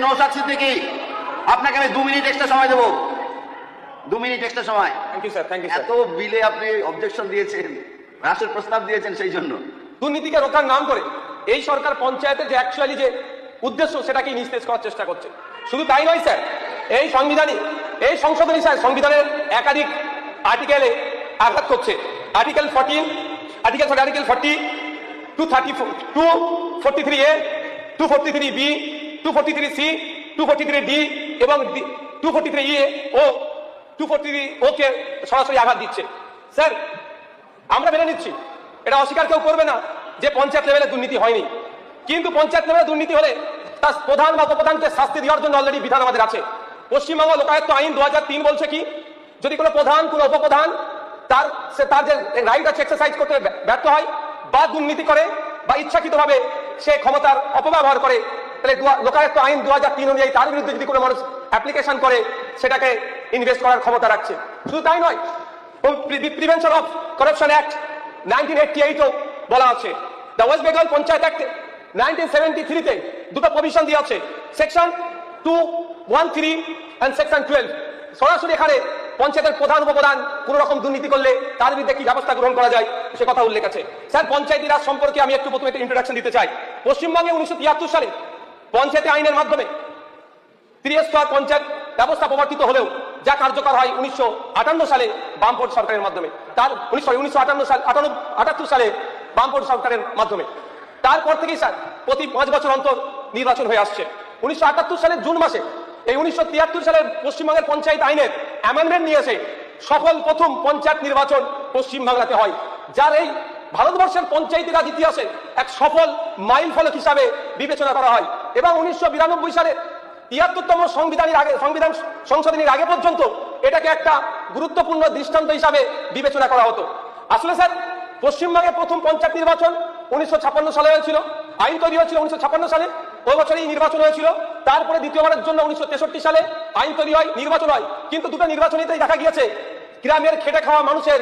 নওশাদ সিদ্দিকী, আপনাকে আমি 2 minute extra সময় দেবো। 2 মিনিট এক্সট্রা সময়। Thank you sir, thank you. এত বিলে আপনি অবজেকশন দিয়েছেন, রাশের প্রস্তাব দিয়েছেন, সেই জন্য দুর্নীতিকে রোখার নাম করে এই সরকার পঞ্চায়েতের যে অ্যাকচুয়ালি যে উদ্দেশ্য সেটাকে নিস্তেজ করার চেষ্টা করছে। শুধু তাই নয় স্যার, এই সংশোধনী স্যার সংবিধানের একাধিক আর্টিকেলে আঘাত করছে। Article 40, article 40, 243A, 243B, 243C, 243D এবং 243E ও 243O কে সরাসরি আঘাত দিচ্ছে। স্যার আমরা মেনে নিচ্ছি, এটা অস্বীকার কেউ করবে না যে পঞ্চায়েত লেভেলে দুর্নীতি হয়নি, কিন্তু পঞ্চায়েত লেভেলে দুর্নীতি হলে তার প্রধান বা উপপ্রধানকে শাস্তি দেওয়ার জন্য অলরেডি বিধান আমাদের আছে। পশ্চিমবঙ্গ লোকায়ত্ত আইন 2003 বলছে কি, যদি কোনো প্রধান কোনো উপপ্রধান তার যে রাইট আছে এক্সারসাইজ করতে ব্যর্থ হয় বা দুর্নীতি করে বা ইচ্ছাকৃতভাবে সে ক্ষমতার অপব্যবহার করে, তাহলে লোকায়ত্ত আইন 2003 অনুযায়ী তার বিরুদ্ধে যদি কোনো মানুষ অ্যাপ্লিকেশন করে সেটাকে ইনভেস্ট করার ক্ষমতা রাখছে। শুধু তাই নয়, প্রিভেনশন অফ করাপশন অ্যাক্ট 1988 বলা আছে। The West Bengal panchayat act 1973 দুটো প্রভিশন দিয়ে আছে, সেকশন 213 এন্ড সেকশন 12। সরাসরি এখানে পঞ্চায়েতের প্রধান উপপ্রধান কোন রকম দুর্নীতি করলে তার বিরুদ্ধে কি ব্যবস্থা গ্রহণ করা যায় সে কথা উল্লেখ আছে। স্যার পঞ্চায়েতি রাজ সম্পর্কে আমি একটু প্রথমে একটা ইন্ট্রোডাকশন দিতে চাই। পশ্চিমবঙ্গে 1973 সালে পঞ্চায়েত আইনের মাধ্যমে ত্রিস্তর পঞ্চায়েত ব্যবস্থা প্রবর্তিত হলেও যা কার্যকর হয় 1958 সালে বামপন্থ সরকারের মাধ্যমে, তার 1978 সালে বামপন্থ সরকারের মাধ্যমে। তারপর থেকেই স্যার প্রতি 5 বছর অন্তর নির্বাচন হয়ে আসছে। 1978 সালের জুন মাসে এই 1973 সালের পশ্চিমবঙ্গের পঞ্চায়েত আইনের অ্যামেন্ডমেন্ট নিয়ে এসে সফল প্রথম পঞ্চায়েত নির্বাচন পশ্চিমবাংলাতে হয়, যার এই ভারতবর্ষের পঞ্চায়েতি রাজ ইতিহাসে এক সফল মাইল ফলক হিসাবে বিবেচনা করা হয়। এবং 1992 সালে 73তম সংবিধান সংশোধনীর আগে পর্যন্ত এটাকে একটা গুরুত্বপূর্ণ দৃষ্টান্ত হিসাবে বিবেচনা করা হতো। আসলে স্যার পশ্চিমবঙ্গের প্রথম পঞ্চায়েত নির্বাচন 1956 সালে হয়েছিল, আইন তৈরি হয়েছিল 1956 সালে, ওই বছরই নির্বাচন হয়েছিল। তারপরে দ্বিতীয়বারের জন্য 1963 সালে আইন তৈরি হয়, নির্বাচন হয়। কিন্তু দুটো নির্বাচনীতেই দেখা গিয়েছে গ্রামের খেটে খাওয়া মানুষের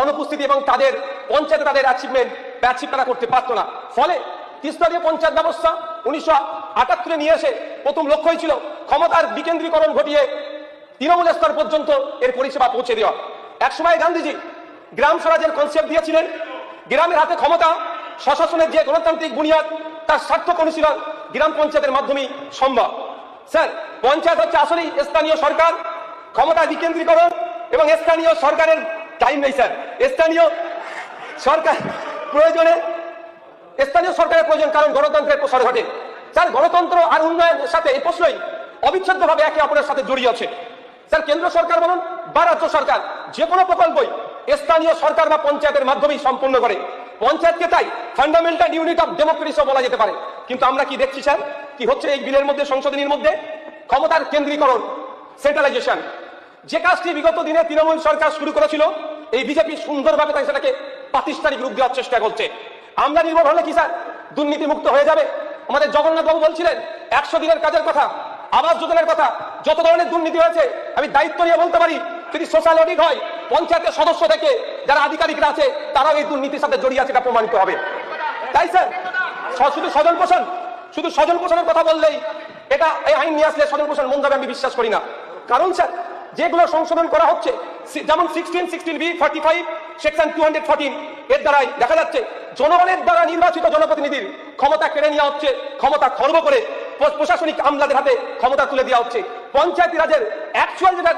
অনুপস্থিতি এবং তাদের পঞ্চায়েতে তাদের অ্যাচিভ তারা করতে পারত না। ফলে ত্রিস্তরীয় পঞ্চায়েত ব্যবস্থা 1978 নিয়ে এসে প্রথম লক্ষ্যই ছিল ক্ষমতার বিকেন্দ্রীকরণ ঘটিয়ে তৃণমূল স্তর পর্যন্ত এর পরিষেবা পৌঁছে দেওয়া। একসময় গান্ধীজি গ্রাম স্বরাজের কনসেপ্ট দিয়েছিলেন, গ্রামের হাতে ক্ষমতা, স্বশাসনের যে গণতান্ত্রিক বুনিয়াদ তার সার্থক অনুশীলন গ্রাম পঞ্চায়েতের মাধ্যমেই সম্ভব। স্যার পঞ্চায়েত হচ্ছে আসলেই স্থানীয় সরকার, ক্ষমতা বিকেন্দ্রীকরণ এবং স্থানীয় সরকারের টাইম নেই স্যার, স্থানীয় সরকার প্রয়োজনে স্থানীয় সরকারের প্রয়োজন, কারণ গণতন্ত্রের প্রসার ঘটে। স্যার গণতন্ত্র আর উন্নয়নের সাথে এই প্রশ্নই অবিচ্ছেদ্যভাবে একে অপরের সাথে জড়িয়ে আছে। স্যার কেন্দ্র সরকার বলুন বা রাজ্য সরকার যে কোনো প্রকল্পই স্থানীয় সরকার বা পঞ্চায়েতের মাধ্যমেই সম্পন্ন করে। পঞ্চায়েতকে তাই ফান্ডামেন্টাল ইউনিট অফ ডেমোক্রেসিও বলা যেতে পারে। কিন্তু আমরা কি দেখছি স্যার, কি হচ্ছে এই বিলের মধ্যে, সংশোধনীর মধ্যে? ক্ষমতার কেন্দ্রীকরণ, সেন্ট্রালাইজেশন। যে কাজটি বিগত দিনে তৃণমূল সরকার শুরু করেছিল, এই বিজেপি সুন্দরভাবে তাই সেটাকে প্রাতিষ্ঠানিক রূপ দেওয়ার চেষ্টা করছে। আমরা নির্ভর হলে কি স্যার দুর্নীতি মুক্ত হয়ে যাবে? আমাদের জগন্নাথ বাবু বলছিলেন 100 দিনের কাজের কথা, আবাস যোজনার কথা, যত ধরনের দুর্নীতি হয়েছে আমি দায়িত্ব নিয়ে বলতে পারি, যদি সোশ্যাল অডিট হয় পঞ্চায়েতের সদস্য থেকে যারা আধিকারিকরা আছে তারাও এই দুর্নীতির সাথে জড়িয়ে আছে, এটা প্রমাণিত হবে। তাই স্যার শুধু স্বজন পোষণের কথা বললেই এটা এই আইন নিয়ে আসলে স্বজন পোষণ মন যাবে আমি বিশ্বাস করি না। কারণ স্যার যেগুলো সংশোধন করা হচ্ছে, যেমন 16B 45 সেকশন 214 এর দ্বারাই দেখা যাচ্ছে জনগণের দ্বারা নির্বাচিত জনপ্রতিনিধির ক্ষমতা কেড়ে নেওয়া হচ্ছে, ক্ষমতা খর্ব করে প্রশাসনিক আমলাদের হাতে ক্ষমতা তুলে দেওয়া হচ্ছে। পঞ্চায়েতি রাজের অ্যাকচুয়াল যেটা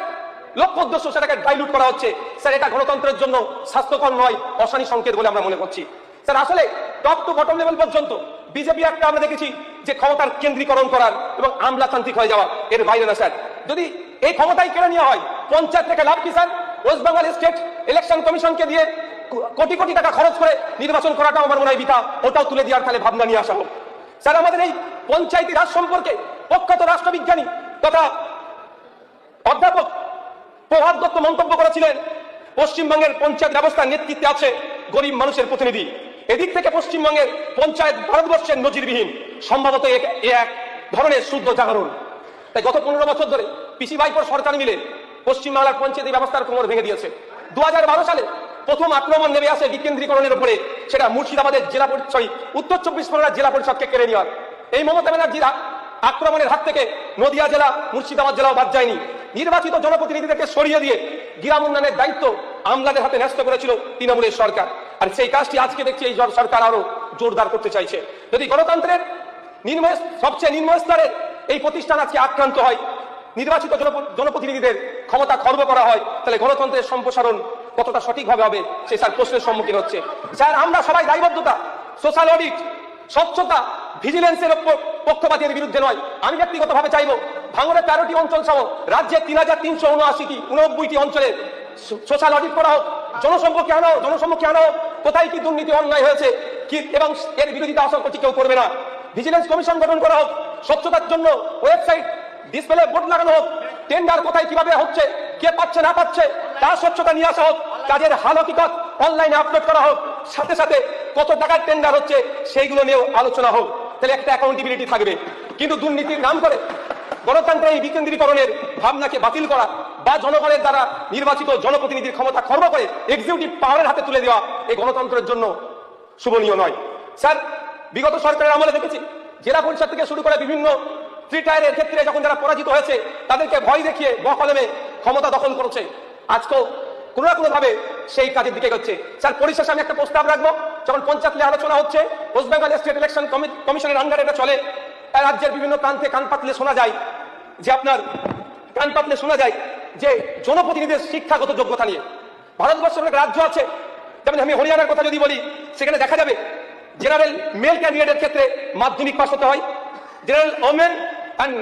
লক্ষ্য উদ্দেশ্য সেটাকে ডাইলুট করা হচ্ছে। স্যার এটা গণতন্ত্রের জন্য স্বাস্থ্যকর নয়, অশানী সংকেত বলে আমরা মনে করছি। স্যার আসলে টপ টু বটম লেভেল পর্যন্ত বিজেপি একটা আমরা দেখেছি যে ক্ষমতার কেন্দ্রীকরণ করার এবং আমলাতান্ত্রিক হয়ে যাওয়া, এর বাইরে না স্যার। যদি এই ক্ষমতাই কেড়ে নেওয়া হয় পঞ্চায়েত থেকে লাভ কি sir? West Bengal state election কমিশনকে দিয়ে কোটি কোটি টাকা খরচ করে নির্বাচন করাটাও আমার মনে হয় বৃথা, ওটাও তুলে দেওয়ার তাহলে ভাবনা নিয়ে আসা হোক। স্যার আমাদের এই পঞ্চায়েতি রাজ সম্পর্কে প্রখ্যাত রাষ্ট্রবিজ্ঞানী তথা অধ্যাপক প্রভাত দত্ত মন্তব্য করেছিলেন, পশ্চিমবঙ্গের পঞ্চায়েত ব্যবস্থার নেতৃত্বে আছে গরিব মানুষের প্রতিনিধি। এদিক থেকে পশ্চিমবঙ্গের পঞ্চায়েত ভারতবর্ষের নজিরবিহীন, সম্ভবত এক ধরনের শুদ্ধ জাগরণ। তাই গত 15 বছর ধরে পিসি ভাইপোর সরকার মিলে পশ্চিমবাংলার পঞ্চায়েত ব্যবস্থার কোমর ভেঙে দিয়েছে। 2012 সালে প্রথম আক্রমণ নেমে আসে বিকেন্দ্রীকরণের উপরে, সেটা মুর্শিদাবাদের উত্তর 24 পরগনার জেলা পরিষদকে কেড়ে নেওয়ার। এই মমতা ব্যানার্জিরা আক্রমণের হাত থেকে নদিয়া জেলা, মুর্শিদাবাদ জেলাও বাদ যায়নি। নির্বাচিত জনপ্রতিনিধিদেরকে সরিয়ে দিয়ে গ্রাম উন্নয়নের দায়িত্ব আমলাদের হাতে ন্যস্ত করেছিল তৃণমূলের সরকার। আর সেই কাজটি আজকে দেখছি এই সরকার আরো জোরদার করতে চাইছে। যদি গণতন্ত্রের সবচেয়ে নিম্ন স্তরের এই প্রতিষ্ঠান আজকে আক্রান্ত হয়, নির্বাচিত জনপ্রতিনিধিদের ক্ষমতা খর্ব করা হয়, তাহলে গণতন্ত্রের সম্প্রসারণ কতটা সঠিকভাবে হবে সে স্যার প্রশ্নের সম্মুখীন হচ্ছে। স্যার আমরা সবাই দায়বদ্ধতা, সোশ্যাল অডিট, স্বচ্ছতা, ভিজিলেন্সের পক্ষপাতের বিরুদ্ধে নয়। আমি ব্যক্তিগতভাবে চাইব ভাঙড়ের 13টি অঞ্চল সহ রাজ্যের 3379টি অঞ্চলে সোশ্যাল অডিট করা হোক, জনসম্মুখে আনা হোক কোথায় কি দুর্নীতি অন্যায় হয়েছে কি, এবং এর বিরোধিতা আশা করছি কেউ করবে না। ভিজিলেন্স কমিশন গঠন করা হোক, স্বচ্ছতার জন্য ওয়েবসাইট ডিসপ্লে বোর্ড লাগানো হোক, টেন্ডার কোথায় কিভাবে হচ্ছে, কে পাচ্ছে না পাচ্ছে তার স্বচ্ছতা নিয়ে আসা হোক, কাজের হাল হকিকত অনলাইনে আপলোড করা হোক, সাথে সাথে কত টাকার টেন্ডার হচ্ছে সেইগুলো নিয়েও আলোচনা হোক, তাহলে একটা অ্যাকাউন্টেবিলিটি থাকবে। কিন্তু দুর্নীতির নাম করে গণতন্ত্রের এই বিকেন্দ্রীকরণের ভাবনাকে বাতিল করা বা জনগণের দ্বারা নির্বাচিত জনপ্রতিনিধির ক্ষমতা খর্ব করে এক্সিকিউটিভ পাওয়ারের হাতে তুলে দেওয়া এই গণতন্ত্রের জন্য শুভনীয় নয়। স্যার বিগত সরকারের আমলে দেখেছি জেলা পরিষদ থেকে শুরু করে বিভিন্ন থ্রি টায়ারের ক্ষেত্রে যখন যারা পরাজিত হয়েছে তাদেরকে ভয় দেখিয়ে বকলমে ক্ষমতা দখল করেছে। আজকেও কোনো না কোনো ভাবে সেই কাজের দিকে এগোচ্ছে। স্যার পরিশেষে আমি একটা প্রস্তাব রাখবো, যখন পঞ্চায়েত নিয়ে আলোচনা হচ্ছে, ওয়েস্ট বেঙ্গল স্টেট ইলেকশন কমিশনের আন্ডারে এটা চলে, রাজ্যের বিভিন্ন প্রান্তে কান পাতলে শোনা যায় যে জনপ্রতিনিধিদের শিক্ষাগত যোগ্যতা নিয়ে ভারতবর্ষের অনেক রাজ্য আছে, যেমন আমি হরিয়ানার কথা যদি বলি, সেখানে দেখা যাবে জেনারেল মেল ক্যান্ডিডেটের ক্ষেত্রে মাধ্যমিক পাস হতে হয়, জেনারেল ওমেন অ্যান্ড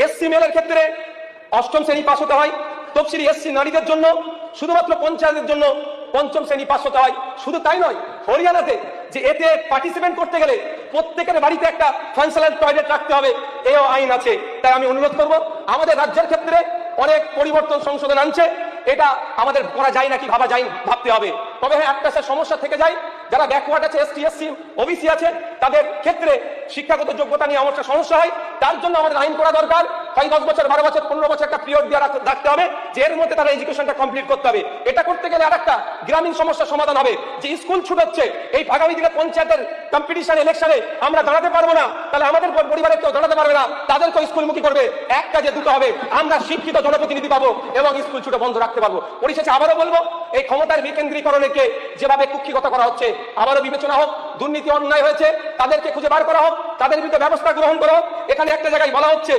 এসসি মেলের ক্ষেত্রে 8ম শ্রেণী পাস হতে হয়, তফসিলি এসসি নারীদের জন্য শুধুমাত্র পঞ্চায়েতের জন্য 5ম শ্রেণী পাস হতে হয়। শুধু তাই নয়, হরিয়ানাতে যে এতে পার্টিসিপেট করতে গেলে প্রত্যেকের বাড়িতে একটা ফাংশনাল টয়লেট রাখতে হবে, এও আইন আছে। তাই আমি অনুরোধ করব আমাদের রাজ্যের ক্ষেত্রে অনেক পরিবর্তন সংশোধন আনছে, এটা আমাদের করা যায় নাকি ভাবতে হবে। তবে হ্যাঁ একটা সমস্যা থেকে যায়, যারা ব্যাকওয়ার্ড আছে, এসটি এসসি ওবিসি আছে, তাদের ক্ষেত্রে শিক্ষাগত যোগ্যতা নিয়ে আমার সমস্যা হয়। তার জন্য আমাদের আইন করা দরকার, হয় 10 বছর 12 বছর 15 বছর একটা পিরিয়ড দিয়ে রাখতে হবে, যে এর মধ্যে তারা এডুকেশনটা কমপ্লিট করতে হবে। এটা করতে গেলে আর একটা গ্রামীণ সমস্যার সমাধান হবে, যে স্কুল ছুট হচ্ছে, এই আগামী দিনে পঞ্চায়েতের কম্পিটিশন ইলেকশনে আমরা দাঁড়াতে পারবো না, তাহলে আমাদের পরিবারের কেউ দাঁড়াতে পারবে না, তাদেরকেও স্কুলমুখী করবে। এক কাজে দুটো হবে, আমরা শিক্ষিত জনপ্রতিনিধি পাবো এবং স্কুল ছুটে বন্ধ রাখতে পারবো। পরিশেষে আবারও বলবো, এই ক্ষমতার বিকেন্দ্রীকরণকে যেভাবে কুক্ষিগত করা হচ্ছে আবারও বিবেচনা হোক, দুর্নীতি অন্যায় হয়েছে তাদেরকে খুঁজে বার করা হোক, তাদের বিরুদ্ধে ব্যবস্থা গ্রহণ করা হোক। এখানে একটা জায়গায় বলা হচ্ছে,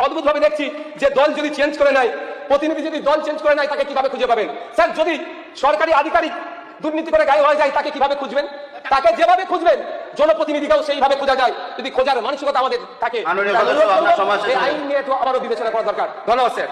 অদ্ভুত ভাবে দেখছি যে দল যদি চেঞ্জ করে নেয়, প্রতিনিধি যদি দল চেঞ্জ করে নেয় তাকে কিভাবে খুঁজে পাবেন? স্যার যদি সরকারি আধিকারিক দুর্নীতি করে গায়ে হয়ে যায় তাকে কিভাবে খুঁজবেন? তাকে যেভাবে খুঁজবেন জনপ্রতিনিধিকেও সেইভাবে খোঁজা যায়, যদি খোঁজার মানসিকতা আমাদের থাকে। আইন নিয়ে আবারও বিবেচনা করা দরকার। ধন্যবাদ স্যার।